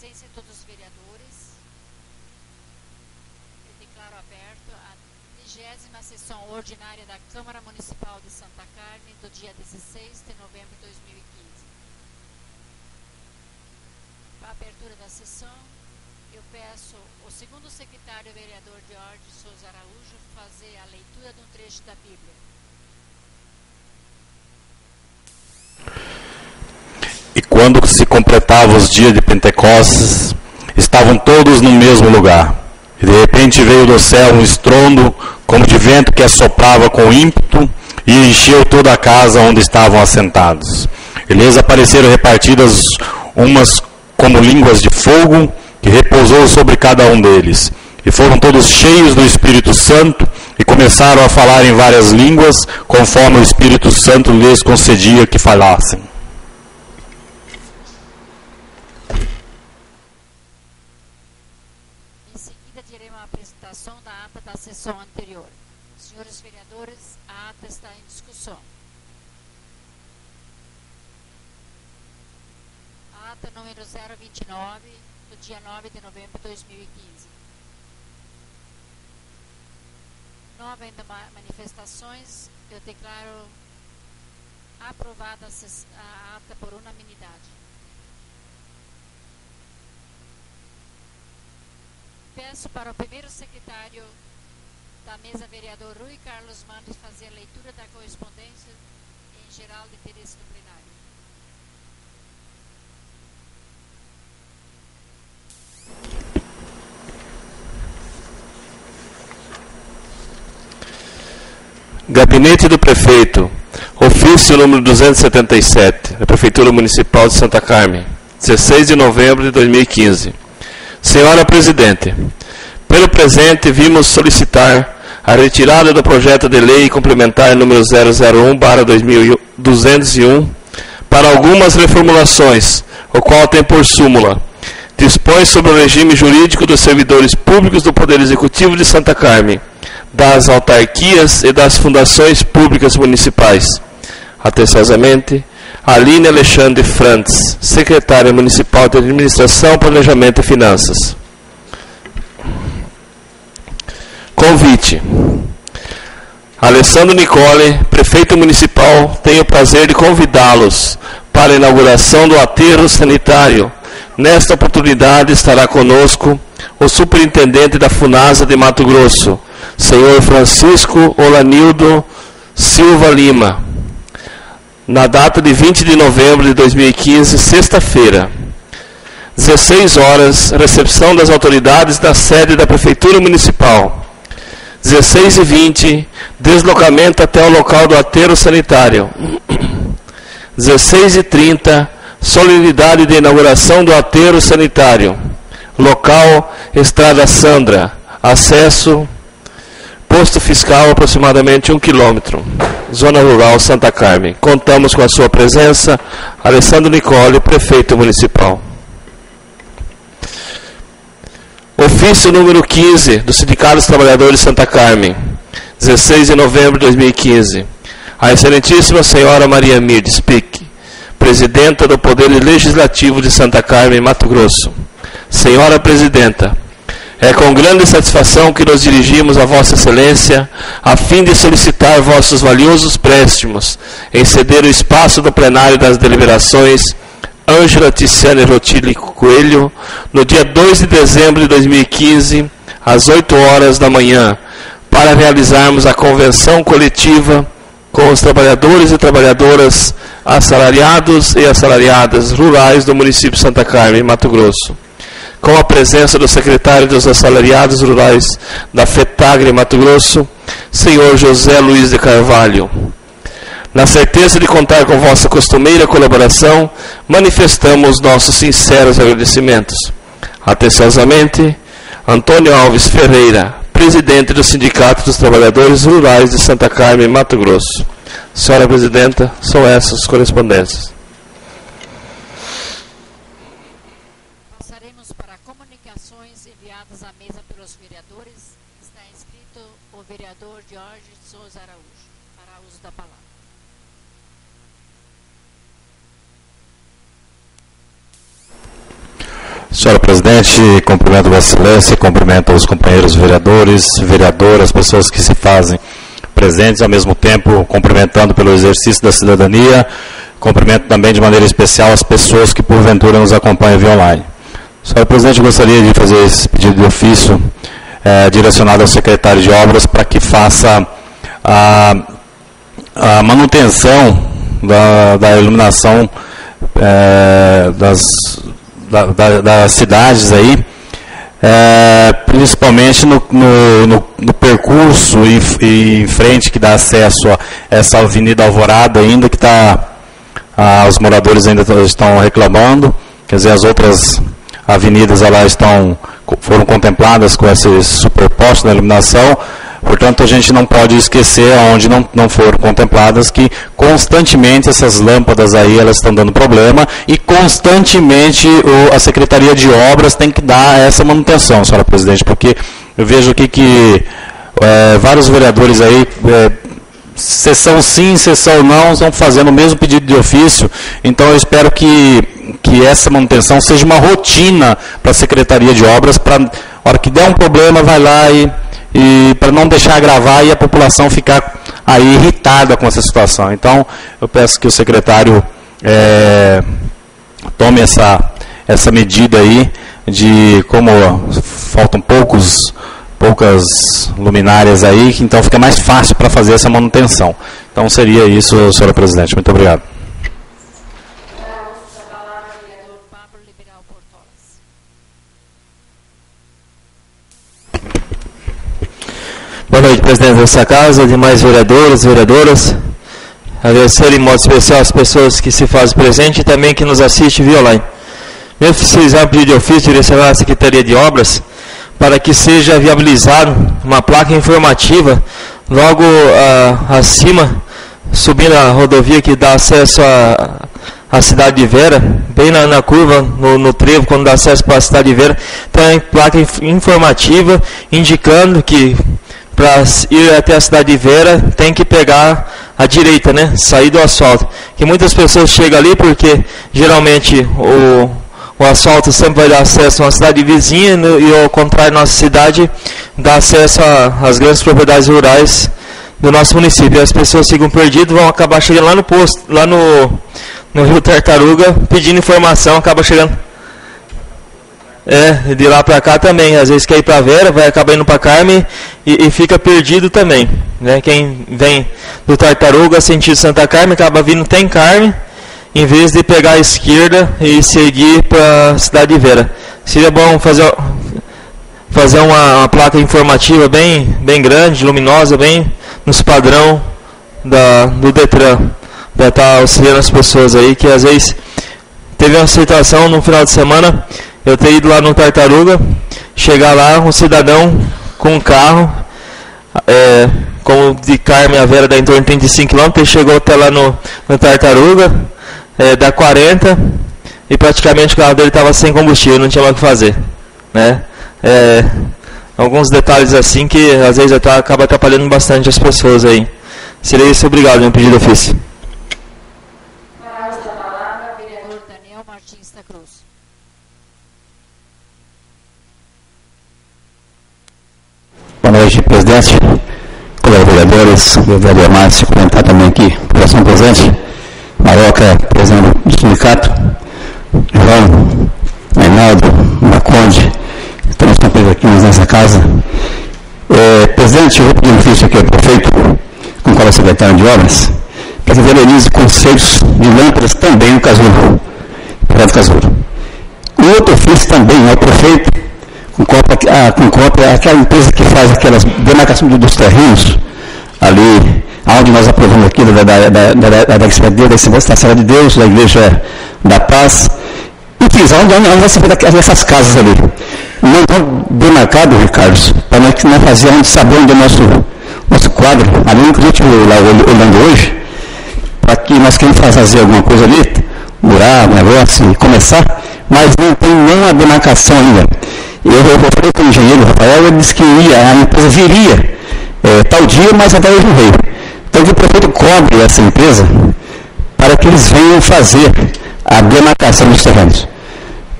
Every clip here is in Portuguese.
presença de todos os vereadores, eu declaro aberto a 20ª sessão ordinária da Câmara Municipal de Santa Carme, do dia 16 de novembro de 2015. Para a abertura da sessão, eu peço ao segundo secretário vereador Jorge Souza Araújo fazer a leitura de um trecho da Bíblia. E quando se completava os dias de Pentecostes, estavam todos no mesmo lugar. E de repente veio do céu um estrondo, como de vento que assoprava com ímpeto, e encheu toda a casa onde estavam assentados. E lhes apareceram repartidas umas como línguas de fogo, que repousou sobre cada um deles. E foram todos cheios do Espírito Santo, e começaram a falar em várias línguas, conforme o Espírito Santo lhes concedia que falassem. Em seguida, diremos a apresentação da ata da sessão anterior. Senhores vereadores, a ata está em discussão. A ata número 029, do dia 9 de novembro de 2015. Não havendo manifestações, eu declaro aprovada a ata por unanimidade. Peço para o primeiro secretário da mesa, vereador Rui Carlos Mandes, fazer a leitura da correspondência em geral de interesse do plenário. Gabinete do Prefeito, ofício número 277, da Prefeitura Municipal de Santa Carme, 16 de novembro de 2015. Senhora Presidente, pelo presente vimos solicitar a retirada do projeto de lei complementar número 001/2201 para algumas reformulações, o qual tem por súmula: dispõe sobre o regime jurídico dos servidores públicos do Poder Executivo de Santa Carme, das autarquias e das fundações públicas municipais. Atenciosamente, Aline Alexandre Frantz, Secretária Municipal de Administração, Planejamento e Finanças. Convite. Alessandro Nicole, Prefeito Municipal, tem o prazer de convidá-los para a inauguração do aterro sanitário. Nesta oportunidade estará conosco o Superintendente da FUNASA de Mato Grosso, Senhor Francisco Olanildo Silva Lima, na data de 20 de novembro de 2015, sexta-feira, 16 horas, recepção das autoridades da sede da Prefeitura Municipal. 16h20, deslocamento até o local do aterro sanitário. 16h30, solenidade de inauguração do aterro sanitário. Local, Estrada Sandra. Acesso, posto fiscal, aproximadamente 1 km. Zona Rural, Santa Carme. Contamos com a sua presença, Alessandro Nicole, Prefeito Municipal. Ofício número 15, do Sindicato dos Trabalhadores de Santa Carme, 16 de novembro de 2015. A Excelentíssima Senhora Maria Mirdes Pique, Presidenta do Poder Legislativo de Santa Carme, Mato Grosso. Senhora Presidenta, é com grande satisfação que nos dirigimos a Vossa Excelência a fim de solicitar vossos valiosos préstimos em ceder o espaço do plenário das deliberações Ângela Ticiane Rotili Coelho, no dia 2 de dezembro de 2015, às 8 horas da manhã, para realizarmos a convenção coletiva com os trabalhadores e trabalhadoras assalariados e assalariadas rurais do município de Santa Carme, Mato Grosso, com a presença do secretário dos assalariados rurais da FETAGRE Mato Grosso, senhor José Luiz de Carvalho. Na certeza de contar com vossa costumeira colaboração, manifestamos nossos sinceros agradecimentos. Atenciosamente, Antônio Alves Ferreira, Presidente do Sindicato dos Trabalhadores Rurais de Santa Carme, Mato Grosso. Senhora Presidenta, são essas as correspondências. Passaremos para comunicações enviadas à mesa pelos vereadores. Está inscrito o vereador Jorge Souza Araújo, para uso da palavra. Senhora Presidente, cumprimento Vossa Excelência, cumprimento os companheiros vereadores, vereadoras, pessoas que se fazem presentes, ao mesmo tempo cumprimentando pelo exercício da cidadania, cumprimento também de maneira especial as pessoas que porventura nos acompanham via online. Senhora Presidente, eu gostaria de fazer esse pedido de ofício direcionado ao secretário de Obras para que faça a manutenção da iluminação das cidades aí, principalmente no percurso e em frente que dá acesso a essa Avenida Alvorada ainda, que os moradores ainda estão reclamando, quer dizer, as outras avenidas elas foram contempladas com esse superposto da iluminação. Portanto, a gente não pode esquecer, onde não foram contempladas, que constantemente essas lâmpadas aí elas estão dando problema e constantemente a Secretaria de Obras tem que dar essa manutenção, senhora Presidente, porque eu vejo aqui que vários vereadores aí, sessão sim, sessão não, estão fazendo o mesmo pedido de ofício. Então eu espero que essa manutenção seja uma rotina para a Secretaria de Obras, para a hora que der um problema, vai lá e para não deixar agravar e a população ficar aí irritada com essa situação. Então, eu peço que o secretário tome essa medida aí, de como faltam poucas luminárias aí, então fica mais fácil para fazer essa manutenção. Então, seria isso, senhora Presidente. Muito obrigado. Boa noite, presidente dessa casa, demais vereadores, vereadoras. Agradecer em modo especial as pessoas que se fazem presente e também que nos assistem via online. Meu oficializar um pedido de ofício direcionado à Secretaria de Obras para que seja viabilizado uma placa informativa logo acima, subindo a rodovia que dá acesso à cidade de Vera, bem na curva, no trevo, quando dá acesso para a cidade de Vera, tem placa informativa indicando que para ir até a cidade de Vera, tem que pegar a direita, né? Sair do asfalto. Que muitas pessoas chegam ali porque, geralmente, o asfalto sempre vai dar acesso a uma cidade vizinha e, ao contrário, nossa cidade dá acesso às grandes propriedades rurais do nosso município. E as pessoas ficam perdidas, vão acabar chegando lá no posto, lá no Rio Tartaruga, pedindo informação, acaba chegando... de lá para cá também, às vezes quer ir para Vera, vai acabar indo para Carme e fica perdido também, né? Quem vem do Tartaruga, sentido Santa Carme, acaba vindo até em Carme, em vez de pegar a esquerda e seguir para a cidade de Vera. Seria bom fazer uma placa informativa bem grande, luminosa, bem nos padrão do Detran, para estar auxiliando as pessoas aí, que às vezes teve uma situação no final de semana. Eu ter ido lá no Tartaruga, chegar lá, um cidadão com um carro, como de Carme a Vera dá em torno de 35 km, ele chegou até lá no Tartaruga, dá 40, e praticamente o carro dele estava sem combustível, não tinha mais o que fazer, né? Alguns detalhes assim que às vezes acaba atrapalhando bastante as pessoas aí. Seria isso, obrigado, meu pedido de ofício. Boa noite, presidente, colegas vereadores, o vereador Márcio, comentar também aqui, população presente, Maroca, presidente do sindicato, João, Reinaldo, Maconde, todos estão presos aqui nessa casa. Presidente, eu vou pedir um ofício aqui ao prefeito, com qual é o secretário de obras, para que valorize conceitos de lâmpadas também no Casulo, O outro ofício também ao prefeito, com cópia, aquela empresa que faz aquelas demarcações dos terrenos, ali, onde nós aprovamos aqui, da Estação de Deus, da Igreja da Paz, enfim, onde vai ser feita essas casas ali. Não estão demarcados, Ricardo, para nós não fazer, onde saber onde é nosso quadro, ali, inclusive, olhando hoje, para que nós queremos fazer alguma coisa ali, buraco, negócio, e começar, mas não tem nenhuma demarcação ainda. Eu falei com o engenheiro Rafael, ele disse que a empresa viria tal dia, mas até hoje não veio. Então que o prefeito cobre essa empresa para que eles venham fazer a demarcação dos terrenos.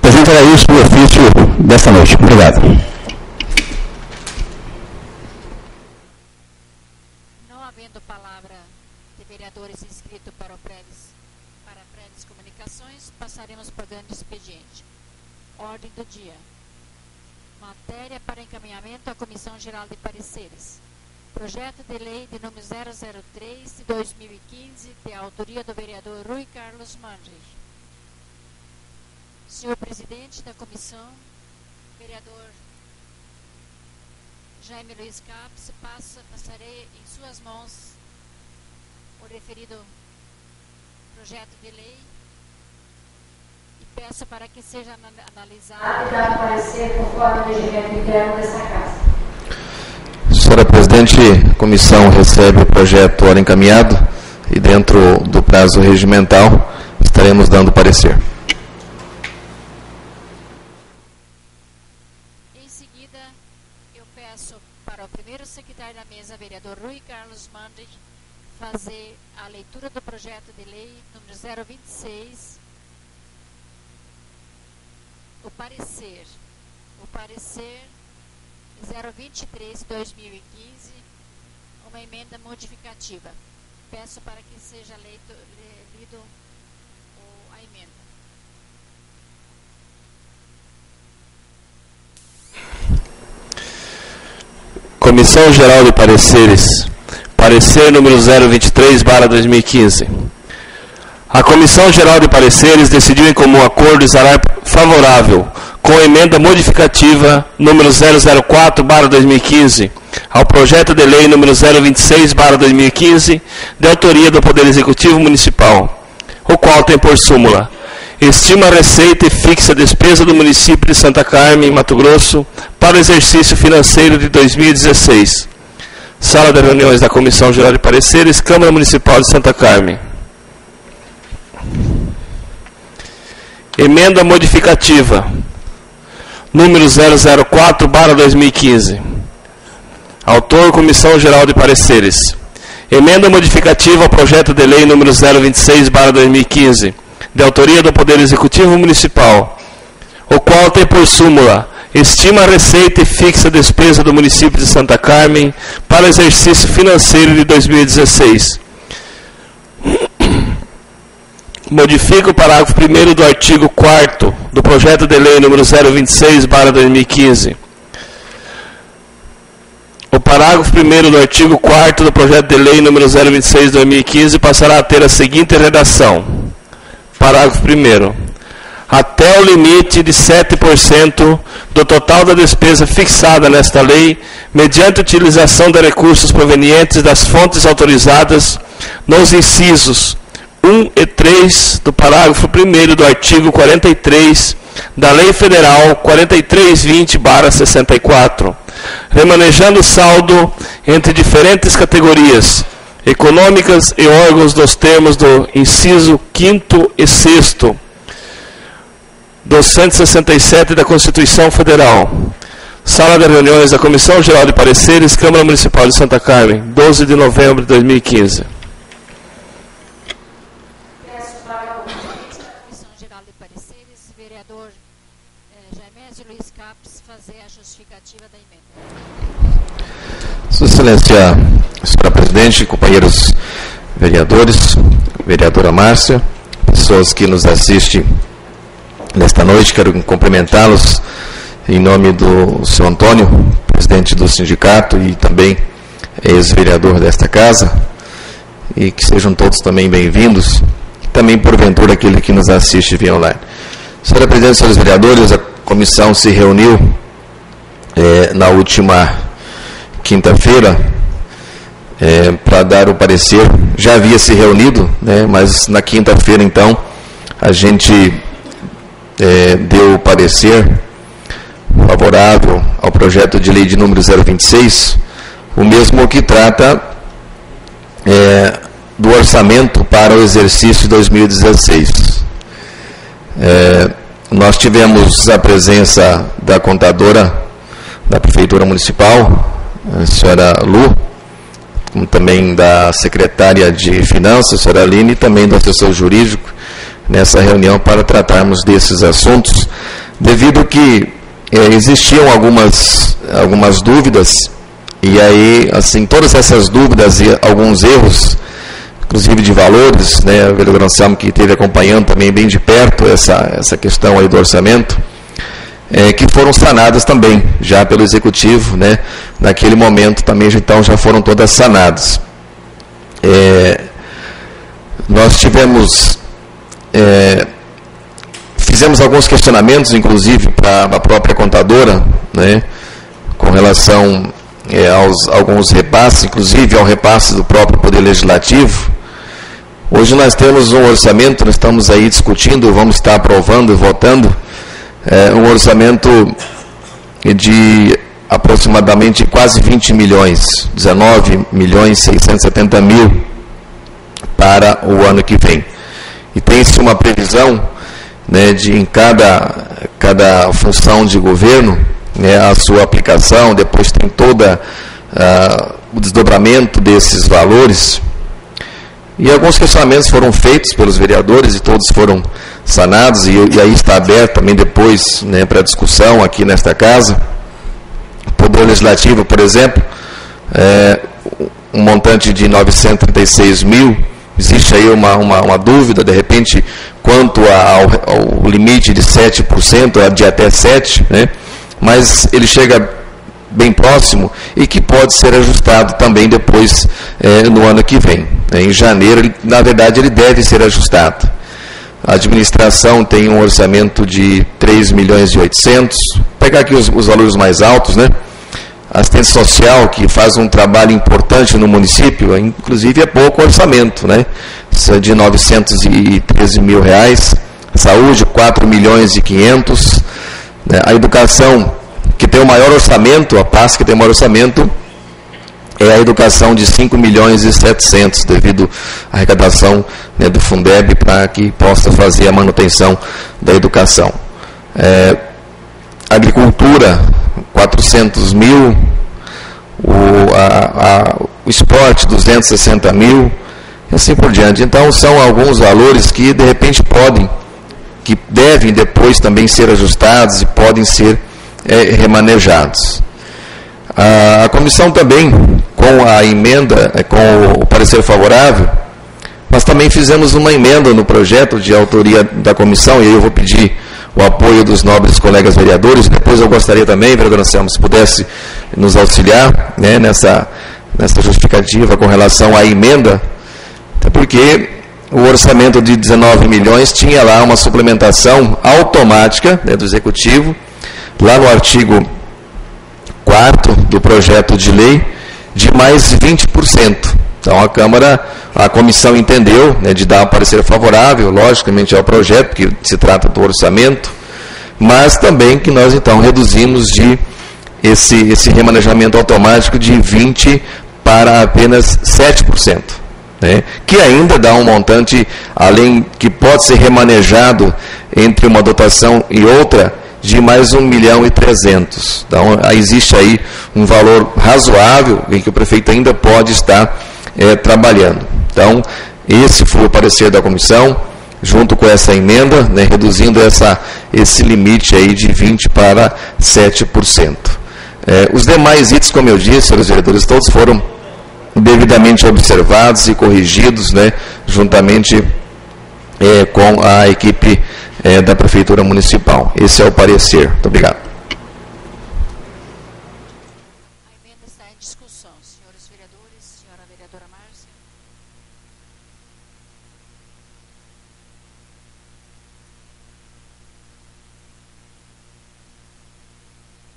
Presidente, era isso o ofício desta noite. Obrigado. Não havendo palavra de vereadores inscritos para Predes Comunicações, passaremos para o grande expediente. Ordem do dia. Matéria para encaminhamento à Comissão Geral de Pareceres. Projeto de lei de número 003 de 2015, de autoria do vereador Rui Carlos Mandri. Senhor presidente da comissão, vereador Jaime Luiz Capes, passarei em suas mãos o referido projeto de lei e peço para que seja analisado e dado parecer conforme o regimento interno desta casa. Senhora presidente, a comissão recebe o projeto ora encaminhado e dentro do prazo regimental estaremos dando parecer. Em seguida, eu peço para o primeiro secretário da mesa, vereador Rui Carlos Mandri, fazer a leitura do projeto de lei número 026, o parecer 023 de 2015, uma emenda modificativa. Peço para que seja lido a emenda. Comissão Geral de Pareceres. Parecer número 023/2015. A Comissão Geral de Pareceres decidiu em comum acordo exarar favorável com a emenda modificativa número 004/2015 ao projeto de lei número 026/2015, de autoria do Poder Executivo Municipal, o qual tem por súmula: estima a receita e fixa a despesa do município de Santa Carmen, Mato Grosso, para o exercício financeiro de 2016. Sala de reuniões da Comissão Geral de Pareceres, Câmara Municipal de Santa Carmen. Emenda modificativa número 004/2015. Autor, Comissão Geral de Pareceres. Emenda modificativa ao projeto de lei número 026/2015, de autoria do Poder Executivo Municipal, o qual tem por súmula: estima a receita e fixa a despesa do município de Santa Carmen para o exercício financeiro de 2016. Modifica o parágrafo 1º do artigo 4º do projeto de lei número 026/2015. O parágrafo 1º do artigo 4º do projeto de lei número 026/2015 passará a ter a seguinte redação. Parágrafo 1º. Até o limite de 7% do total da despesa fixada nesta lei, mediante utilização de recursos provenientes das fontes autorizadas nos incisos 1 e 3 do parágrafo 1º do artigo 43 da Lei Federal 4320/64, remanejando o saldo entre diferentes categorias econômicas e órgãos dos termos do inciso 5º e 6º do 167 da Constituição Federal. Sala de reuniões da Comissão Geral de Pareceres, Câmara Municipal de Santa Carmen, 12 de novembro de 2015. Sua Excelência, senhora presidente, companheiros vereadores, vereadora Márcia, pessoas que nos assistem nesta noite, quero cumprimentá-los em nome do senhor Antônio, presidente do sindicato e também ex-vereador desta casa, e que sejam todos também bem-vindos, também porventura aquele que nos assiste via online. Senhora presidente, senhores vereadores, a comissão se reuniu na última quinta-feira para dar o parecer. Já havia se reunido, mas na quinta-feira então a gente deu o parecer favorável ao projeto de lei de número 026, o mesmo que trata do orçamento para o exercício 2016. Nós tivemos a presença da contadora da Prefeitura Municipal, a senhora Lu, como também da secretária de Finanças, a senhora Aline, e também do assessor jurídico, nessa reunião para tratarmos desses assuntos, devido que existiam algumas dúvidas, e aí, assim, todas essas dúvidas e alguns erros, inclusive de valores, né, o vereador Anselmo que esteve acompanhando também bem de perto essa questão aí do orçamento, que foram sanadas também, já pelo Executivo, né, naquele momento também, então, já foram todas sanadas. Nós fizemos alguns questionamentos, inclusive, para a própria contadora, né, com relação a alguns repasses, inclusive ao repasse do próprio Poder Legislativo. Hoje nós temos um orçamento, nós estamos aí discutindo, vamos estar aprovando e votando, um orçamento de aproximadamente quase 20 milhões, 19 milhões 670 mil para o ano que vem. E tem-se uma previsão, né, de em cada função de governo, né, a sua aplicação, depois tem toda o desdobramento desses valores. E alguns questionamentos foram feitos pelos vereadores e todos foram sanados, e aí está aberto também depois, né, para discussão aqui nesta casa. O Poder Legislativo, por exemplo, um montante de 936 mil, existe aí uma dúvida, de repente, quanto ao limite de 7%, de até 7%, né, mas ele chega bem próximo e que pode ser ajustado também depois no ano que vem. Em janeiro, na verdade, ele deve ser ajustado. A administração tem um orçamento de 3 milhões e 800. Vou pegar aqui os valores mais altos, né? A assistência social, que faz um trabalho importante no município, inclusive é pouco orçamento, né? Isso é de 913 mil reais. Saúde, 4 milhões e 500. A educação, que tem o maior orçamento, a pasta que tem o maior orçamento, é a educação de 5 milhões e 700, devido à arrecadação, né, do Fundeb, para que possa fazer a manutenção da educação. Agricultura, 400 mil, o esporte, 260 mil, e assim por diante. Então, são alguns valores que, de repente, que devem depois também ser ajustados e podem ser remanejados. A comissão também, com a emenda, com o parecer favorável, nós também fizemos uma emenda no projeto de autoria da comissão, e aí eu vou pedir o apoio dos nobres colegas vereadores. Depois eu gostaria também, vereador Anselmo, se pudesse nos auxiliar, né, nessa justificativa com relação à emenda, até porque o orçamento de 19 milhões tinha lá uma suplementação automática, né, do Executivo, lá no artigo 4º do projeto de lei, de mais 20%. Então a comissão entendeu, né, de dar um parecer favorável, logicamente, ao projeto, porque se trata do orçamento, mas também que nós então reduzimos esse remanejamento automático de 20% para apenas 7%. Né, que ainda dá um montante, além que pode ser remanejado entre uma dotação e outra, de mais 1.300.000. Então, existe aí um valor razoável em que o prefeito ainda pode estar trabalhando. Então, esse foi o parecer da comissão, junto com essa emenda, né, reduzindo esse limite aí de 20% para 7%. Os demais itens, como eu disse, senhores vereadores, todos foram devidamente observados e corrigidos, né, juntamente com a equipe da Prefeitura Municipal. Esse é o parecer. Muito obrigado. A emenda está em discussão. Senhores vereadores, senhora vereadora Márcia.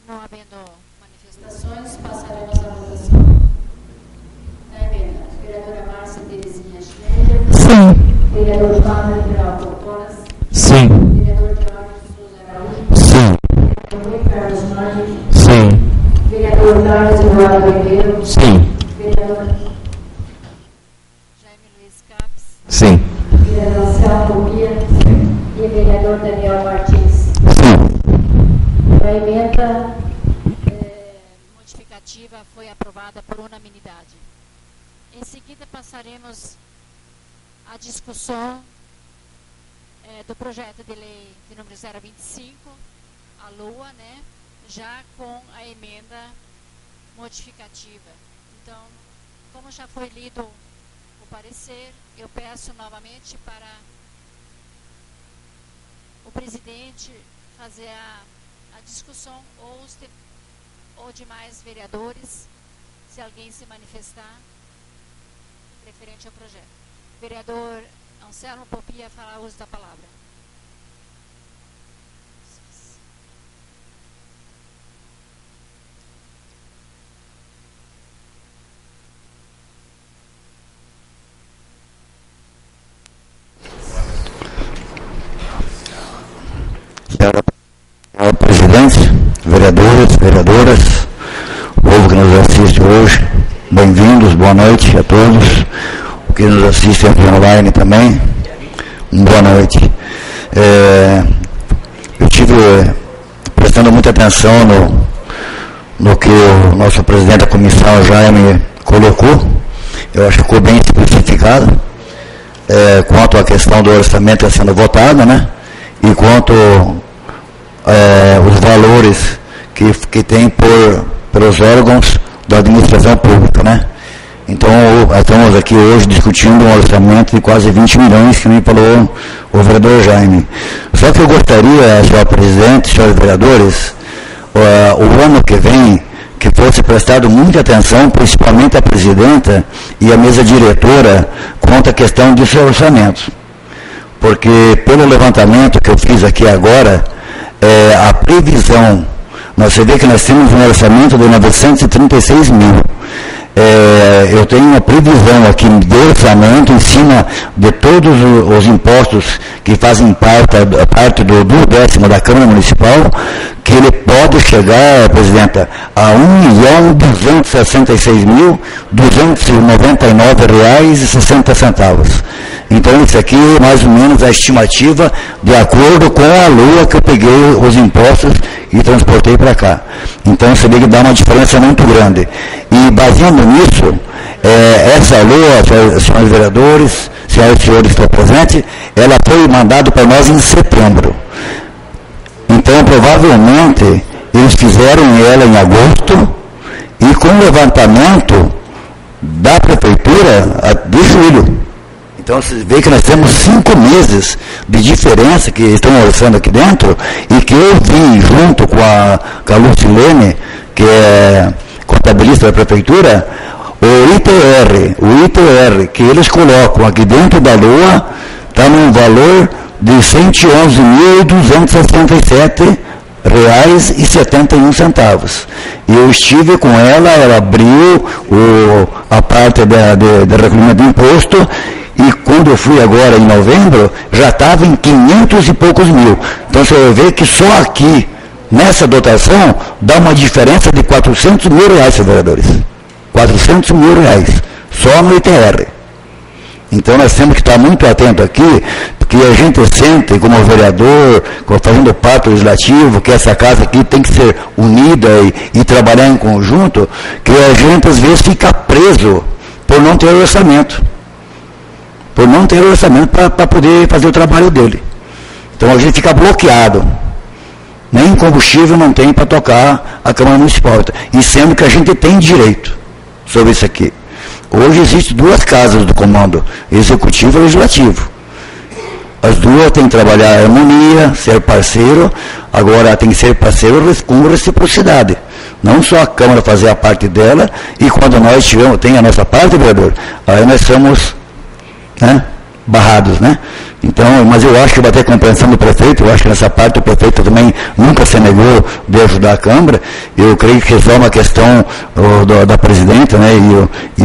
Não havendo manifestações, passaremos à votação da emenda. Vereadora Márcia Terezinha Schneider. Sim. Vereador Fábio Liberal Portonas. Sim. Vereador Jorge Souza Araújo. Sim. Vereador Rui Carlos Jorge. Sim. Vereador Carlos Eduardo Ribeiro. Sim. Vereador Jaime Luiz Capes. Sim. Vereador Anselmo Pia. E vereador Daniel Martins. Sim. A emenda modificativa foi aprovada por unanimidade. Em seguida, passaremos à discussão do projeto de lei de número 025, a LOA, né, já com a emenda modificativa. Então, como já foi lido o parecer, eu peço novamente para o presidente fazer a discussão ou demais vereadores, se alguém se manifestar referente ao projeto. Vereador Anselmo Popia, falar o uso da palavra. Senhor presidente, vereadores, vereadoras, o povo que nos assiste hoje, bem-vindos, boa noite a todos, o que nos assiste aqui online também, boa noite. Eu estive prestando muita atenção no que o nosso presidente da comissão, Jaime, colocou. Eu acho que ficou bem especificado quanto à questão do orçamento sendo votado, né? E quanto os valores que tem pelos órgãos da administração pública, né? Então, estamos aqui hoje discutindo um orçamento de quase 20 milhões, que me falou o vereador Jaime. Só que eu gostaria, senhor presidente, senhores vereadores, o ano que vem, que fosse prestado muita atenção, principalmente a presidenta e a mesa diretora, quanto à questão desse orçamento. Porque, pelo levantamento que eu fiz aqui agora, a previsão, você vê que nós temos um orçamento de 936 mil. Eu tenho uma previsão aqui de orçamento em cima de todos os impostos que fazem parte do 10º da Câmara Municipal, que ele pode chegar, presidenta, a R$1.266.299,60. Então, isso aqui é mais ou menos a estimativa de acordo com a LOA que eu peguei os impostos e transportei para cá. Então, você vê que dá uma diferença muito grande. E, baseando nisso, essa LOA, senhores vereadores, senhoras e senhores que estão presentes, ela foi mandada para nós em setembro. Então, provavelmente, eles fizeram ela em agosto e com o levantamento da prefeitura de julho. Então, você vê que nós temos 5 meses de diferença que estão orçando aqui dentro e que eu vi junto com a Lucilene, que é contabilista da prefeitura, o ITR que eles colocam aqui dentro da LOA está num valor de R$111.277,71. E eu estive com ela abriu a parte da recolhimento do imposto. E quando eu fui agora em novembro, já estava em 500 e poucos mil. Então você vai ver que só aqui, nessa dotação, dá uma diferença de R$400 mil, vereadores. R$400 mil, só no ITR. Então nós temos que estar muito atento aqui, porque a gente sente como vereador, fazendo parte legislativo, que essa casa aqui tem que ser unida e trabalhar em conjunto, que a gente às vezes fica preso por não ter orçamento. Para poder fazer o trabalho dele. Então a gente fica bloqueado. Nem combustível não tem para tocar a Câmara Municipal. E sendo que a gente tem direito sobre isso aqui. Hoje existem 2 casas do comando, executivo e legislativo. As duas têm que trabalhar a harmonia, ser parceiro, agora tem que ser parceiro com reciprocidade. Não só a Câmara fazer a parte dela, e quando nós tem a nossa parte, vereador, aí nós somos barrados, né? Então, mas eu acho que vai ter compreensão do prefeito, eu acho que nessa parte o prefeito também nunca se negou de ajudar a Câmara. Eu creio que é só uma questão da presidenta, né, e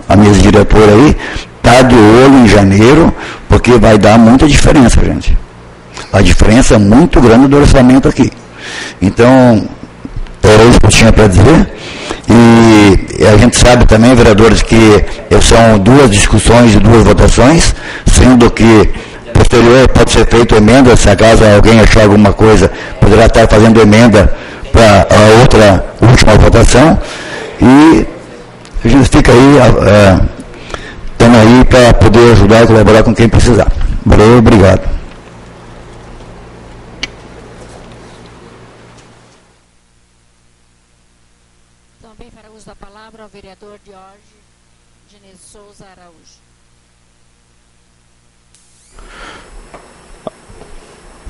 a mesa diretora aí, está de olho em janeiro, porque vai dar muita diferença, gente. A diferença é muito grande do orçamento aqui. Então, era isso que eu tinha para dizer. E a gente sabe também, vereadores, que são 2 discussões e 2 votações, sendo que posterior pode ser feita emenda, se acaso alguém achar alguma coisa, poderá estar fazendo emenda para a outra última votação. E a gente fica aí, estamos aí para poder ajudar e colaborar com quem precisar. Valeu, obrigado. Também fará uso da palavra o vereador Jorge Diniz Souza Araújo.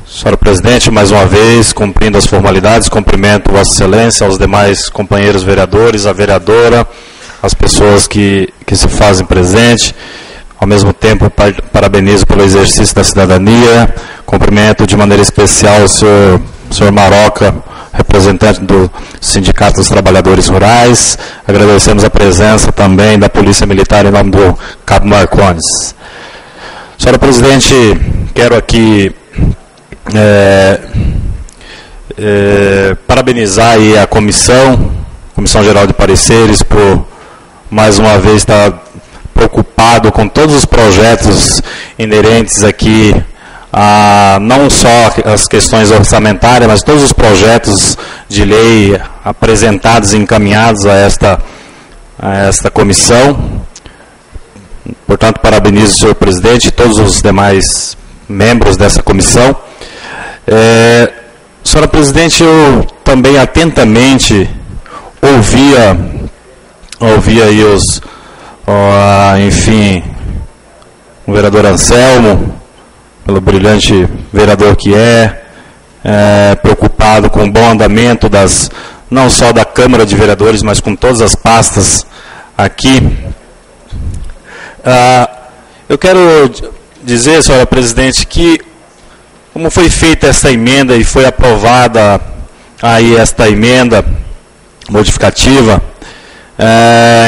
Senhora Presidente, mais uma vez, cumprindo as formalidades, cumprimento Vossa Excelência, aos demais companheiros vereadores, a vereadora, as pessoas que se fazem presente. Ao mesmo tempo, parabenizo pelo exercício da cidadania, cumprimento de maneira especial o senhor Maroca, representante do Sindicato dos Trabalhadores Rurais. Agradecemos a presença também da Polícia Militar em nome do Cabo Marcones. Senhora Presidente, quero aqui parabenizar aí a Comissão Geral de Pareceres por mais uma vez estar preocupado com todos os projetos inerentes aqui a não só as questões orçamentárias, mas todos os projetos de lei apresentados e encaminhados a esta comissão. Portanto, parabenizo o senhor presidente e todos os demais membros dessa comissão. Senhora presidente, eu também atentamente ouvia aí enfim, o vereador Anselmo, pelo brilhante vereador que preocupado com o bom andamento não só da Câmara de Vereadores, mas com todas as pastas aqui. Eu quero dizer, senhora presidente, que como foi feita essa emenda e foi aprovada aí esta emenda modificativa,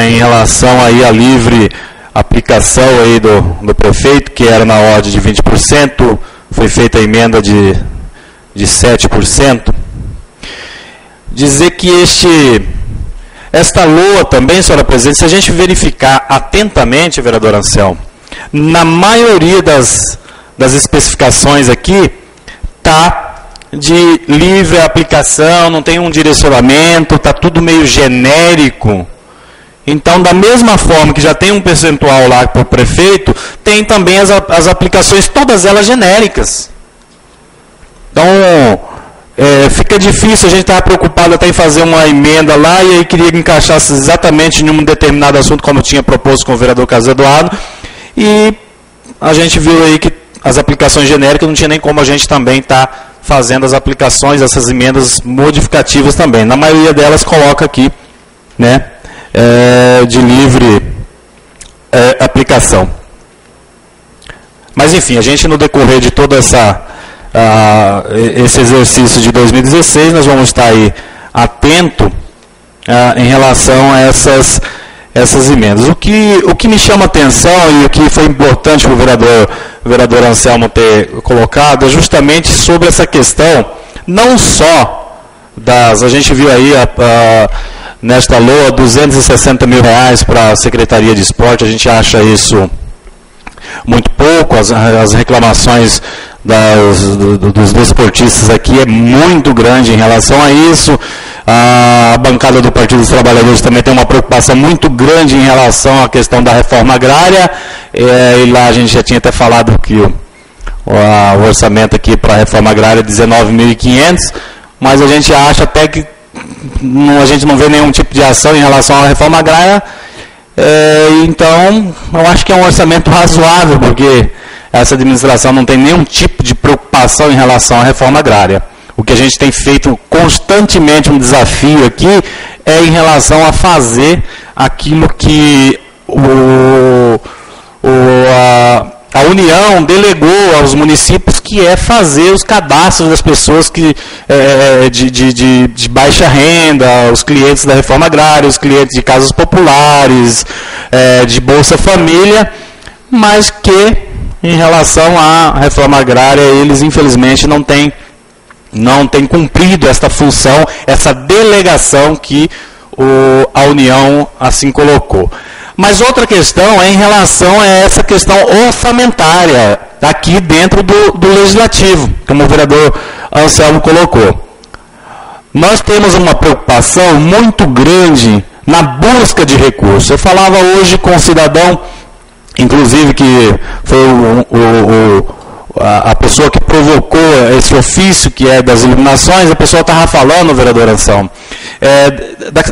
em relação aí à livre aplicação aí do prefeito, que era na ordem de 20%, foi feita a emenda de 7%. Dizer que esta LOA também, senhora presidente, se a gente verificar atentamente, vereador Anselmo, na maioria das especificações aqui, está de livre aplicação, não tem um direcionamento, está tudo meio genérico. Então, da mesma forma que já tem um percentual lá para o prefeito, tem também as aplicações, todas elas genéricas. Então, fica difícil, a gente estava preocupado até em fazer uma emenda lá, e aí queria encaixar exatamente em um determinado assunto, como eu tinha proposto com o vereador Carlos Eduardo, e a gente viu aí que as aplicações genéricas não tinha nem como a gente também estar fazendo as aplicações, essas emendas modificativas também. Na maioria delas coloca aqui, né, de livre aplicação. Mas, enfim, a gente no decorrer de todo esse exercício de 2016, nós vamos estar aí atento em relação a essas emendas. O que me chama a atenção e o que foi importante para o vereador Anselmo ter colocado é justamente sobre essa questão, não só a gente viu aí nesta LOA, R$260 mil para a Secretaria de Esporte, a gente acha isso muito pouco, as reclamações dos desportistas aqui é muito grande em relação a isso. A bancada do Partido dos Trabalhadores também tem uma preocupação muito grande em relação à questão da reforma agrária, e lá a gente já tinha até falado que o orçamento aqui para a reforma agrária é 19.500, mas a gente acha até que a gente não vê nenhum tipo de ação em relação à reforma agrária. Então, eu acho que é um orçamento razoável, porque essa administração não tem nenhum tipo de preocupação em relação à reforma agrária. O que a gente tem feito constantemente, um desafio aqui, é em relação a fazer aquilo que a União delegou aos municípios, que é fazer os cadastros das pessoas de baixa renda, os clientes da reforma agrária, os clientes de casas populares, de Bolsa Família, mas que, em relação à reforma agrária, eles infelizmente não têm cumprido esta função, essa delegação que a União assim colocou. Mas outra questão é em relação a essa questão orçamentária, aqui dentro do Legislativo, como o vereador Anselmo colocou. Nós temos uma preocupação muito grande na busca de recursos. Eu falava hoje com um cidadão, inclusive que foi a pessoa que provocou esse ofício, que é das iluminações, a pessoa estava falando, vereador Anselmo,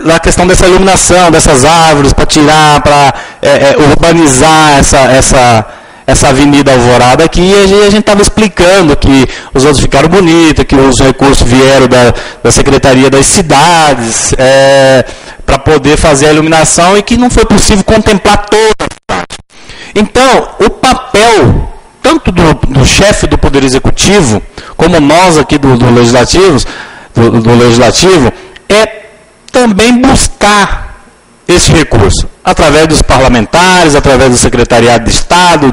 da questão dessa iluminação, dessas árvores, para tirar, para urbanizar essa Avenida Alvorada aqui, e a gente estava explicando que os outros ficaram bonitos, que os recursos vieram da Secretaria das Cidades, para poder fazer a iluminação, e que não foi possível contemplar toda a cidade. Então, o papel, tanto do chefe do Poder Executivo, como nós aqui do Legislativo, é também buscar esse recurso, através dos parlamentares, através do Secretariado de Estado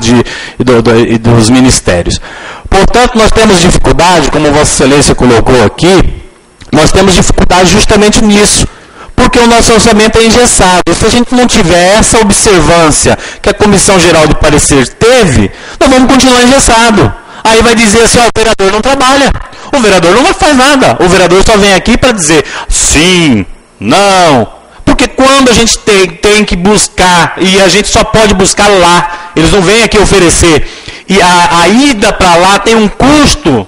e dos ministérios. Portanto, nós temos dificuldade, como Vossa Excelência colocou aqui, nós temos dificuldade justamente nisso, porque o nosso orçamento é engessado. Se a gente não tiver essa observância que a Comissão Geral de Parecer teve, nós vamos continuar engessado. Aí vai dizer assim, o vereador não trabalha, o vereador não faz nada, o vereador só vem aqui para dizer sim, não. Porque quando a gente tem que buscar, e a gente só pode buscar lá, eles não vêm aqui oferecer, e a ida para lá tem um custo,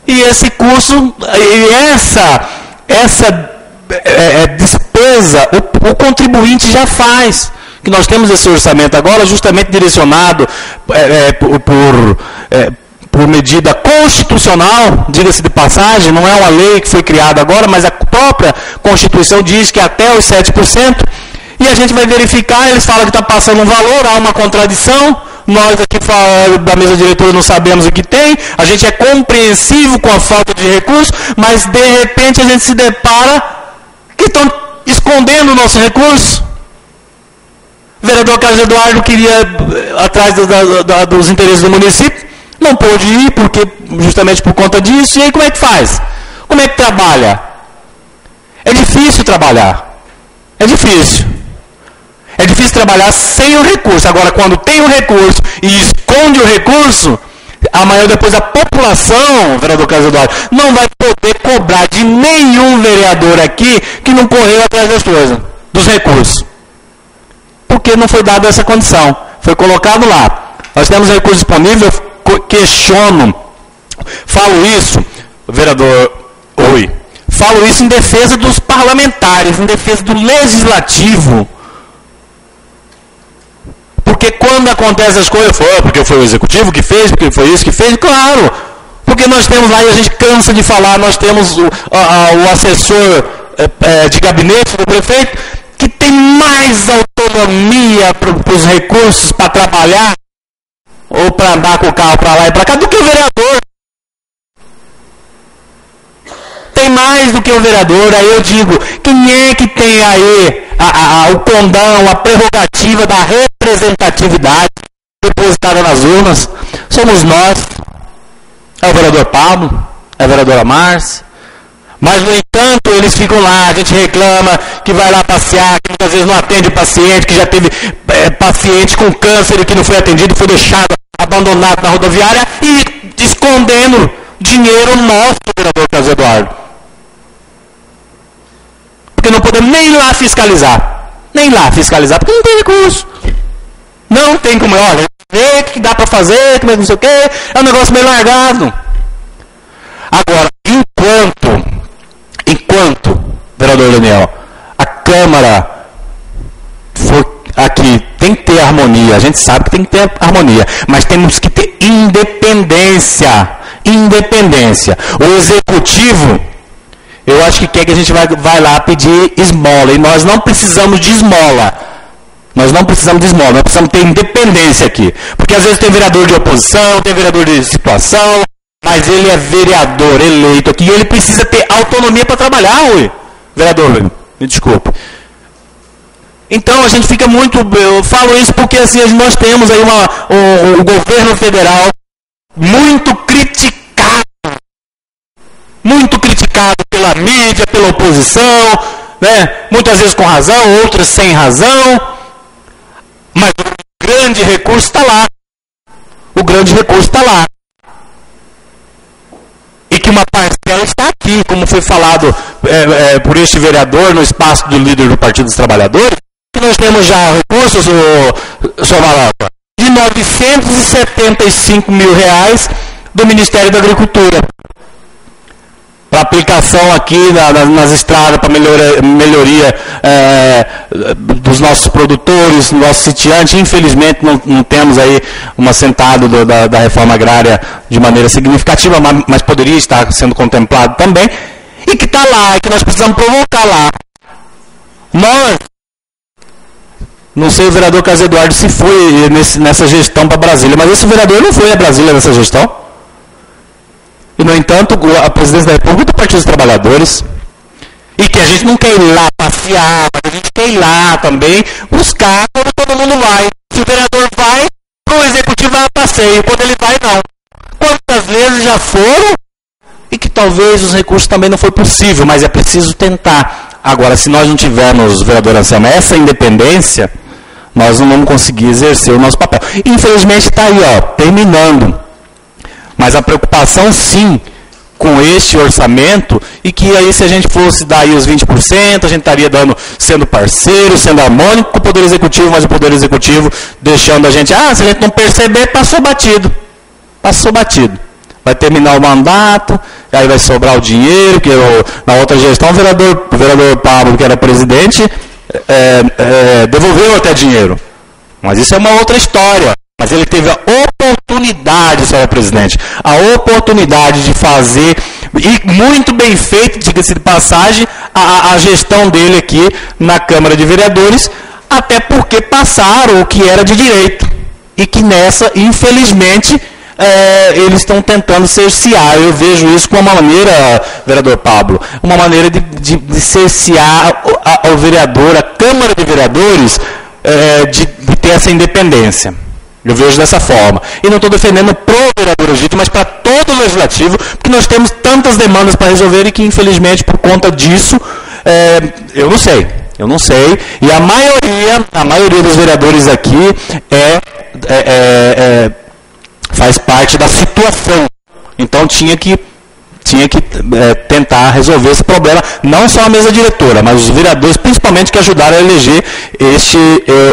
e esse custo, e essa despesa, o contribuinte já faz, que nós temos esse orçamento agora justamente direcionado por medida constitucional, diga-se de passagem, não é uma lei que foi criada agora, mas a própria Constituição diz que até os 7%, e a gente vai verificar, eles falam que está passando um valor, há uma contradição, nós aqui da mesa diretora não sabemos o que tem, a gente é compreensivo com a falta de recursos, mas de repente a gente se depara que estão escondendo o nosso recurso. O vereador Carlos Eduardo queria, atrás dos interesses do município, não pôde ir, justamente por conta disso, e aí como é que faz? Como é que trabalha? É difícil trabalhar. É difícil. É difícil trabalhar sem o recurso. Agora, quando tem o recurso e esconde o recurso, amanhã depois a população, vereador Carlos Eduardo, não vai poder cobrar de nenhum vereador aqui que não correu atrás das coisas, dos recursos. Porque não foi dada essa condição. Foi colocado lá. Nós temos recursos disponíveis, questiono, falo isso, vereador falo isso em defesa dos parlamentares, em defesa do legislativo. Porque quando acontecem as coisas, porque foi o executivo que fez, porque foi isso que fez, claro. Porque nós temos lá, e a gente cansa de falar, nós temos o assessor de gabinete do prefeito, que tem mais autonomia para os recursos para trabalhar, ou para andar com o carro para lá e para cá, do que o vereador. Tem mais do que o vereador. Aí eu digo, quem é que tem aí o condão, a prerrogativa da representatividade depositada nas urnas? Somos nós. É o vereador Pablo, é a vereadora Márcia. Mas, no entanto, eles ficam lá, a gente reclama que vai lá passear, que muitas vezes não atende o paciente, que já teve paciente com câncer e que não foi atendido, foi deixado abandonado na rodoviária e escondendo dinheiro nosso, vereador Carlos Eduardo. Porque não podemos nem ir lá fiscalizar. Nem lá fiscalizar, porque não tem recurso. Não tem como, olha, ver o que dá para fazer, como é que não sei o quê, é um negócio meio largado. Agora, enquanto, vereador Daniel, a Câmara for aqui, tem que ter harmonia, a gente sabe que tem que ter harmonia, mas temos que ter independência. O Executivo, eu acho que quer que a gente vai lá pedir esmola, e nós não precisamos de esmola. Nós precisamos ter independência aqui. Porque às vezes tem vereador de oposição, tem vereador de situação, mas ele é vereador eleito aqui e ele precisa ter autonomia para trabalhar, vereador, me desculpe. Então a gente fica muito, eu falo isso porque assim, nós temos aí um governo federal muito criticado pela mídia, pela oposição, né? Muitas vezes com razão, outras sem razão, mas o grande recurso está lá. E que uma parcela está aqui, como foi falado por este vereador no espaço do líder do Partido dos Trabalhadores, que nós temos já recursos, senhor Malapa, de R$975 mil do Ministério da Agricultura, para aplicação aqui nas estradas para melhoria dos nossos produtores, do nosso sitiante. Infelizmente não temos aí um assentado da reforma agrária de maneira significativa, mas poderia estar sendo contemplado também, e que está lá, e que nós precisamos provocar lá. Nós, não sei o vereador Carlos Eduardo se foi nessa gestão para Brasília, mas esse vereador não foi a Brasília nessa gestão. E, no entanto, a presidência da República do Partido dos Trabalhadores, e que a gente não quer ir lá passear, mas a gente quer ir lá também buscar quando todo mundo vai. Se o vereador vai, o executivo vai a passeio, quando ele vai, não. Quantas vezes já foram, e que talvez os recursos também não foi possível, mas é preciso tentar. Agora, se nós não tivermos, vereador Anselmo, essa independência, nós não vamos conseguir exercer o nosso papel. Infelizmente está aí, terminando. Mas a preocupação, sim, com este orçamento, e que aí se a gente fosse dar aí os 20%, a gente estaria sendo parceiro, sendo harmônico com o Poder Executivo, mas o Poder Executivo deixando a gente, se a gente não perceber, passou batido. Passou batido. Vai terminar o mandato, aí vai sobrar o dinheiro, que na outra gestão o vereador Pablo, que era presidente, devolveu até dinheiro. Mas isso é uma outra história. Mas ele teve a oportunidade, senhor presidente, a oportunidade de fazer, e muito bem feito, diga-se de passagem, a gestão dele aqui na Câmara de Vereadores, até porque passaram o que era de direito. E que nessa, infelizmente, eles estão tentando cercear. Eu vejo isso como uma maneira, vereador Pablo, uma maneira de cercear ao vereador, a Câmara de Vereadores, de ter essa independência. Eu vejo dessa forma. E não estou defendendo pro vereador Egito, mas para todo o legislativo, porque nós temos tantas demandas para resolver e que, infelizmente, por conta disso, eu não sei. E a maioria dos vereadores aqui faz parte da situação. Então tinha que tentar resolver esse problema, não só a mesa diretora, mas os vereadores, principalmente, que ajudaram a eleger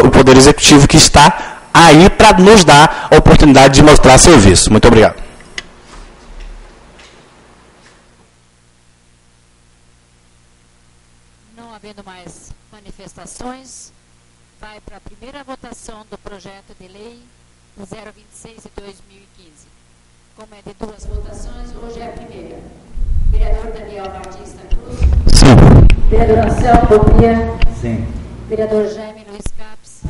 o Poder Executivo, que está aí para nos dar a oportunidade de mostrar serviço. Muito obrigado. Não havendo mais manifestações, vai para a primeira votação do projeto de lei 026 de 2015. Como é de duas votações, hoje é a primeira. Vereador Daniel Martins da Cruz. Sim. Vereador Anselmo Bobia. Sim. Vereador Jaime Luiz Capes.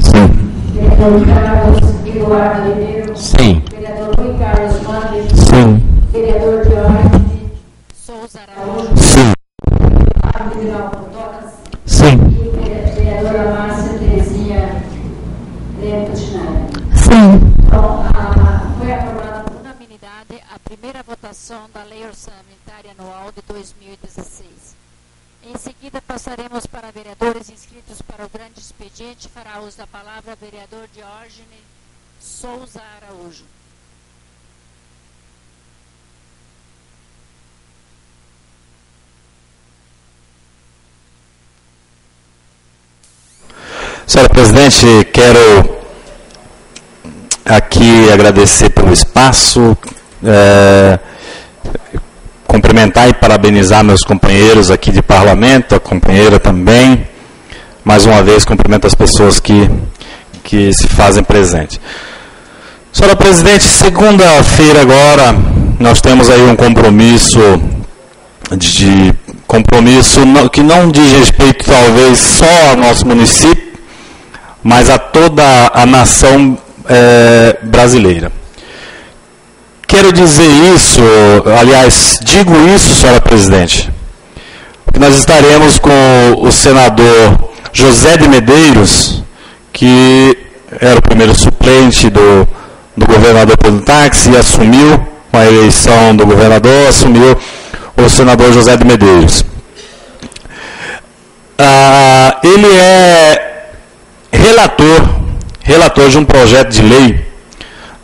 Sim. Vereador Carlos Eduardo Ribeiro. Sim. Vereador Rui Carlos Mandes. Sim. Vereador Jorge Souza Araújo. Sim. Vereador Vidal Pontonas. Sim. E vereadora Márcia Terezinha Lento Schneider. Sim. Então, foi aprovada por unanimidade a primeira votação da Lei Orçamentária Anual de 2016. Em seguida, passaremos para vereadores inscritos para o grande expediente. Fará uso da palavra o vereador Diógenes Souza Araújo. Senhora presidente, quero aqui agradecer pelo espaço, cumprimentar e parabenizar meus companheiros aqui de parlamento, a companheira também. Mais uma vez, cumprimento as pessoas que se fazem presente. Senhora presidente, segunda-feira agora, nós temos aí um compromisso que não diz respeito talvez só ao nosso município, mas a toda a nação brasileira. Quero dizer isso, aliás, digo isso, senhora presidente, porque nós estaremos com o senador José de Medeiros, que era o primeiro suplente do governador Pedro Táxi, e assumiu, com a eleição do governador, assumiu o senador José de Medeiros. Ele é relator de um projeto de lei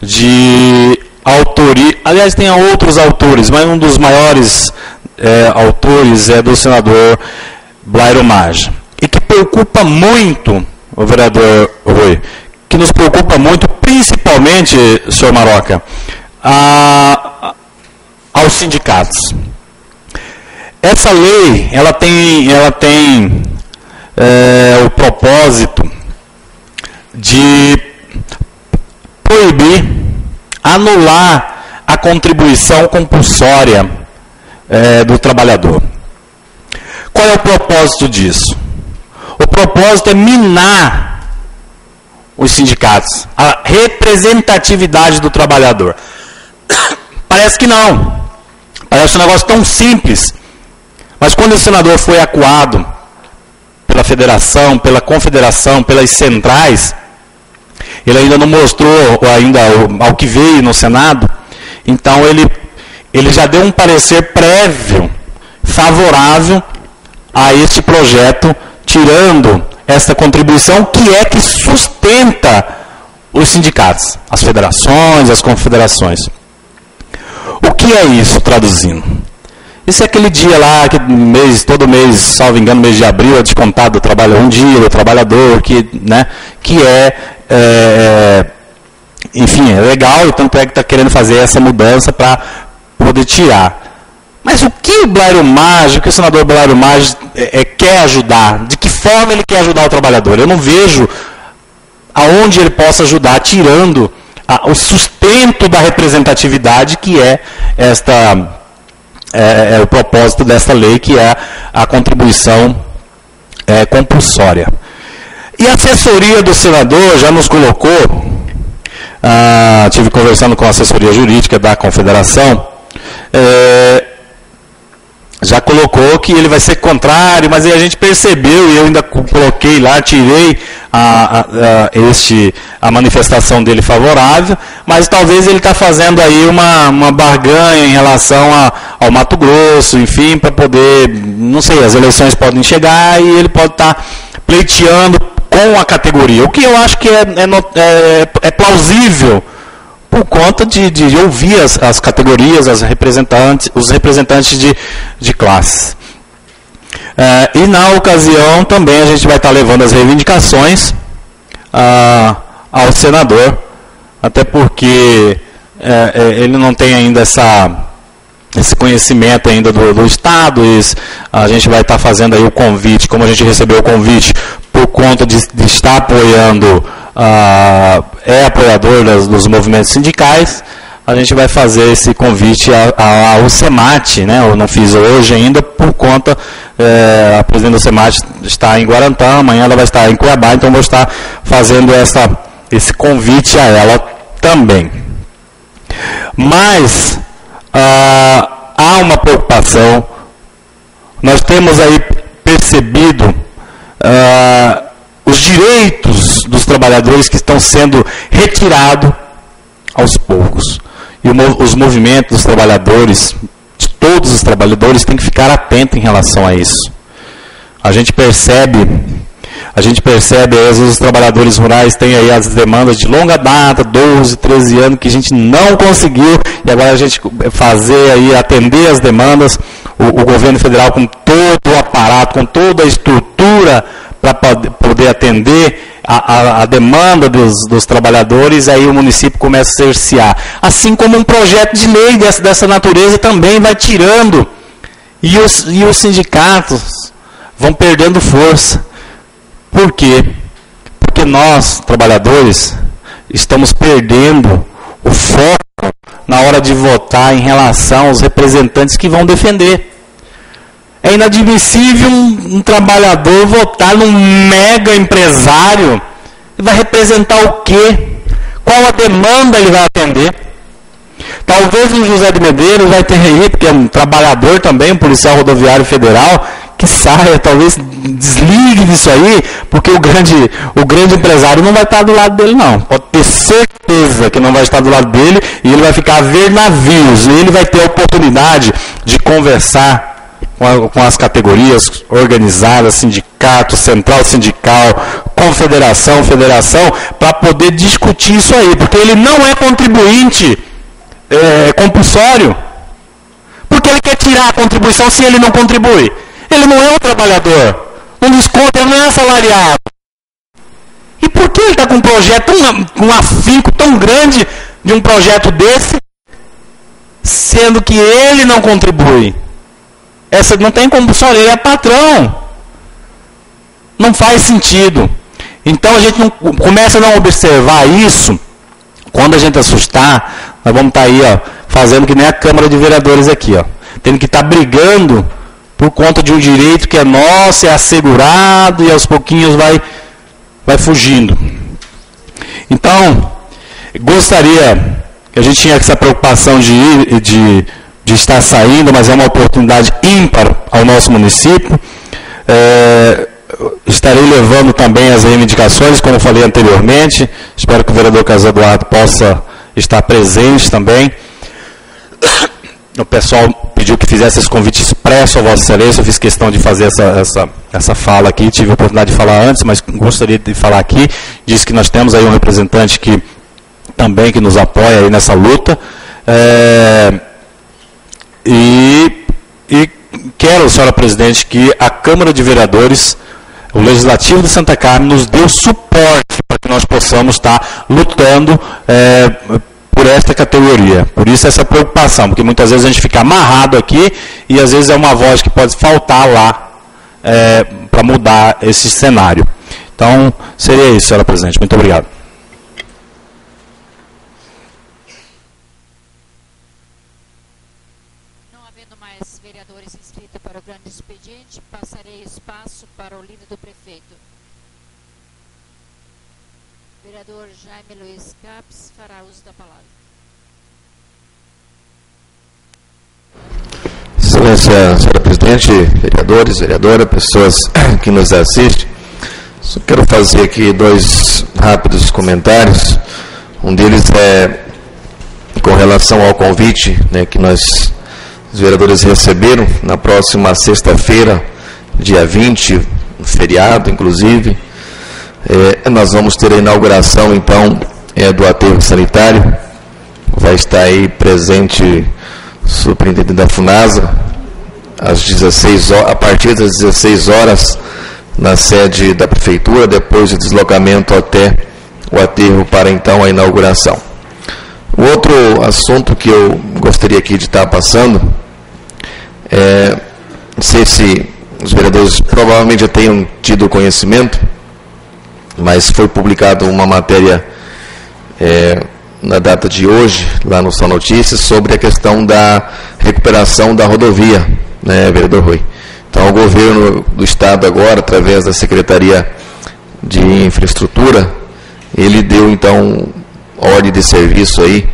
de autoria, aliás, tem outros autores, mas um dos maiores autores é do senador Blairo Maggi, e que preocupa muito, o vereador Rui, que nos preocupa muito, principalmente, senhor Maroca, aos sindicatos. essa lei, ela tem o propósito de proibir, anular a contribuição compulsória do trabalhador. Qual é o propósito disso? O propósito é minar os sindicatos, a representatividade do trabalhador. Parece que não. Parece um negócio tão simples. Mas quando o senador foi acuado pela federação, pela confederação, pelas centrais, ele ainda não mostrou ainda ao que veio no Senado. Então ele já deu um parecer prévio, favorável a este projeto, tirando essa contribuição que sustenta os sindicatos, as federações, as confederações. O que é isso, traduzindo? Isso é aquele dia lá, que todo mês, salvo engano, mês de abril, é descontado do trabalhador, um dia do trabalhador, enfim, é legal, e tanto é que está querendo fazer essa mudança para poder tirar. Mas o que o Blairo Maggi, o que o senador Blairo Maggi quer ajudar? De que forma ele quer ajudar o trabalhador? Eu não vejo aonde ele possa ajudar, tirando o sustento da representatividade, que é o propósito dessa lei, que é a contribuição compulsória. E a assessoria do senador já nos colocou, tive conversando com a assessoria jurídica da Confederação, já colocou que ele vai ser contrário, mas aí a gente percebeu, e eu ainda coloquei lá, tirei a manifestação dele favorável, mas talvez ele está fazendo aí uma barganha em relação ao Mato Grosso, enfim, para poder, não sei, as eleições podem chegar e ele pode estar pleiteando com a categoria, o que eu acho que é plausível, por conta de ouvir as categorias, os representantes de classes. E na ocasião também a gente vai estar levando as reivindicações ao senador, até porque ele não tem ainda esse conhecimento ainda do Estado, e a gente vai estar fazendo aí o convite, como a gente recebeu o convite por conta de estar apoiando, apoiador dos movimentos sindicais, a gente vai fazer esse convite ao SEMAT, né? Eu não fiz hoje ainda, por conta, a presidente do SEMAT está em Guarantã, amanhã ela vai estar em Cuiabá, então vou estar fazendo esse convite a ela também. Mas há uma preocupação, nós temos aí percebido os direitos dos trabalhadores que estão sendo retirados aos poucos. E os movimentos dos trabalhadores, de todos os trabalhadores, têm que ficar atentos em relação a isso. A gente percebe, às vezes os trabalhadores rurais têm aí as demandas de longa data, 12, 13 anos, que a gente não conseguiu, e agora a gente atender as demandas, o governo federal com todo o aparato, com toda a estrutura para poder atender a demanda dos trabalhadores, aí o município começa a cercear. Assim como um projeto de lei dessa natureza também vai tirando, e os sindicatos vão perdendo força. Por quê? Porque nós, trabalhadores, estamos perdendo o foco na hora de votar em relação aos representantes que vão defender. É inadmissível um trabalhador votar num mega empresário. Ele vai representar o quê? Qual a demanda ele vai atender? Talvez o José de Medeiros vai ter aí, porque é um trabalhador também, um policial rodoviário federal, que saia, talvez desligue disso aí, porque o grande empresário não vai estar do lado dele, não. Pode ter certeza que não vai estar do lado dele, e ele vai ficar a ver navios, e ele vai ter a oportunidade de conversar com as categorias organizadas, sindicato, central sindical, confederação, federação, para poder discutir isso aí, porque ele não é contribuinte compulsório. Porque ele quer tirar a contribuição se ele não contribui. Ele não é um trabalhador. Um desconto, ele não é assalariado. E por que ele está com um projeto, um afinco tão grande de um projeto desse, sendo que ele não contribui? Essa não tem como, só ele é patrão. Não faz sentido. Então a gente não, começa a não observar isso. Quando a gente assustar, nós vamos estar aí, ó, fazendo que nem a Câmara de Vereadores aqui, ó, tendo que estar brigando por conta de um direito que é nosso, é assegurado, e aos pouquinhos vai fugindo. Então, gostaria, que a gente tinha essa preocupação de estar saindo, mas é uma oportunidade ímpar ao nosso município. Estarei levando também as reivindicações, como falei anteriormente. Espero que o vereador Carlos Eduardo possa estar presente também. O pessoal pediu que fizesse esse convite expresso a Vossa Excelência. Eu fiz questão de fazer essa fala aqui. Tive a oportunidade de falar antes, mas gostaria de falar aqui. Disse que nós temos aí um representante que também que nos apoia aí nessa luta. E quero, senhora presidente, que a Câmara de Vereadores, o Legislativo de Santa Carmen, nos dê o suporte para que nós possamos estar lutando por esta categoria. Por isso essa preocupação, porque muitas vezes a gente fica amarrado aqui e às vezes é uma voz que pode faltar lá para mudar esse cenário. Então, seria isso, senhora presidente. Muito obrigado. Não havendo mais vereadores inscritos para o grande expediente, passarei espaço para o líder do prefeito. Vereador Jaime Luiz Capes fará uso da palavra. Excelência, senhora presidente, vereadores, vereadora, pessoas que nos assistem, só quero fazer aqui 2 rápidos comentários. Um deles é com relação ao convite, né, que nós, os vereadores, receberam na próxima sexta-feira, dia 20, um feriado, inclusive. Nós vamos ter a inauguração, então, do aterro sanitário. Vai estar aí presente o superintendente da FUNASA, a partir das 16 horas, na sede da Prefeitura, depois do deslocamento até o aterro para, então, a inauguração. O outro assunto que eu gostaria aqui de estar passando, não sei se os vereadores provavelmente já tenham tido conhecimento, mas foi publicada uma matéria na data de hoje, lá no Só Notícias, sobre a questão da recuperação da rodovia, né, vereador Rui? Então, o governo do Estado agora, através da Secretaria de Infraestrutura, ele deu, então, ordem de serviço aí,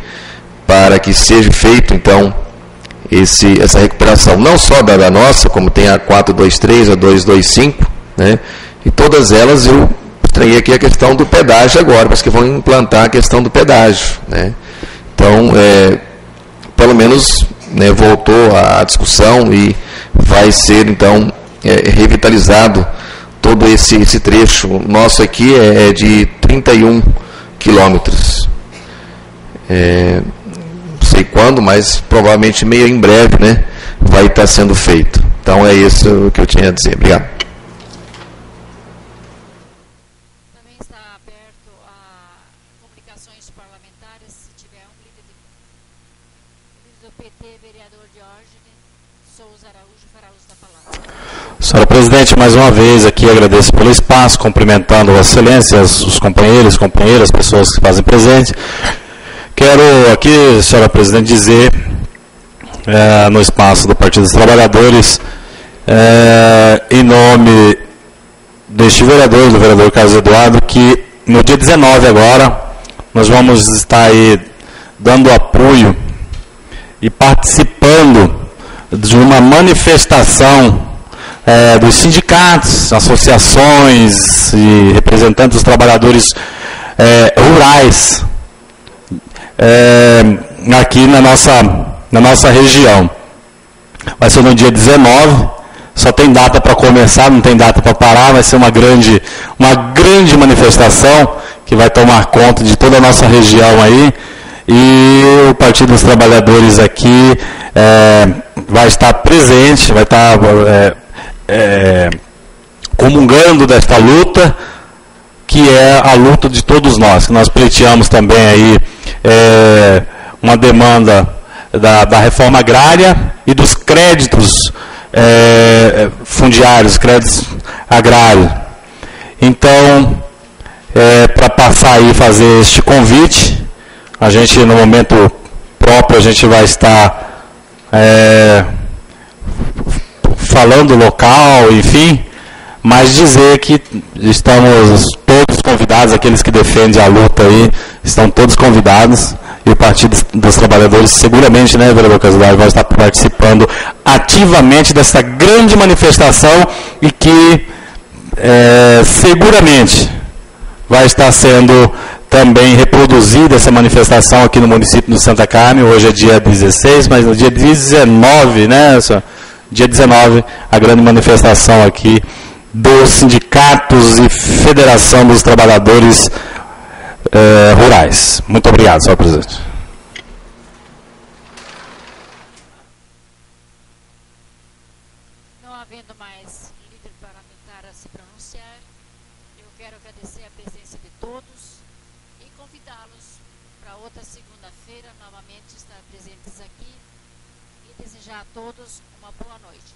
para que seja feito, então, essa recuperação, não só da nossa, como tem a 423, a 225, né, e todas elas eu estranhei aqui a questão do pedágio agora, mas que vão implantar a questão do pedágio, né. Então, pelo menos, né, voltou a discussão e vai ser, então, revitalizado todo esse trecho. Nosso aqui é de 31 quilômetros. Não sei quando, mas provavelmente meio em breve, né, vai estar sendo feito. Então é isso que eu tinha a dizer. Obrigado. Também está aberto a comunicações parlamentares. Se tiver um líder do PT, vereador Diógenes Souza Araújo, fará uso da palavra. Senhora presidente, mais uma vez aqui agradeço pelo espaço, cumprimentando Vossa Excelência, os companheiros, companheiras, pessoas que fazem presente. Quero aqui, senhora presidente, dizer, no espaço do Partido dos Trabalhadores, em nome deste vereador, do vereador Carlos Eduardo, que no dia 19 agora, nós vamos estar aí dando apoio e participando de uma manifestação dos sindicatos, associações e representantes dos trabalhadores rurais aqui na nossa região. Vai ser no dia 19, só tem data para começar, não tem data para parar, vai ser uma grande manifestação que vai tomar conta de toda a nossa região aí, e o Partido dos Trabalhadores aqui vai estar presente, vai estar comungando desta luta, que é a luta de todos nós, que nós pleiteamos também aí uma demanda da reforma agrária e dos créditos fundiários, créditos agrários. Então, para passar e fazer este convite, a gente, no momento próprio, a gente vai estar falando local, enfim, mas dizer que estamos todos convidados, aqueles que defendem a luta aí, estão todos convidados, e o Partido dos Trabalhadores seguramente, né, vereador Casolari, vai estar participando ativamente dessa grande manifestação e que seguramente vai estar sendo também reproduzida essa manifestação aqui no município de Santa Carmen. Hoje é dia 16, mas no dia 19, né, dia 19, a grande manifestação aqui dos sindicatos e Federação dos Trabalhadores Rurais. Muito obrigado, senhor presidente. Não havendo mais líder parlamentar a se pronunciar, eu quero agradecer a presença de todos e convidá-los para outra segunda-feira novamente estar presentes aqui e desejar a todos uma boa noite.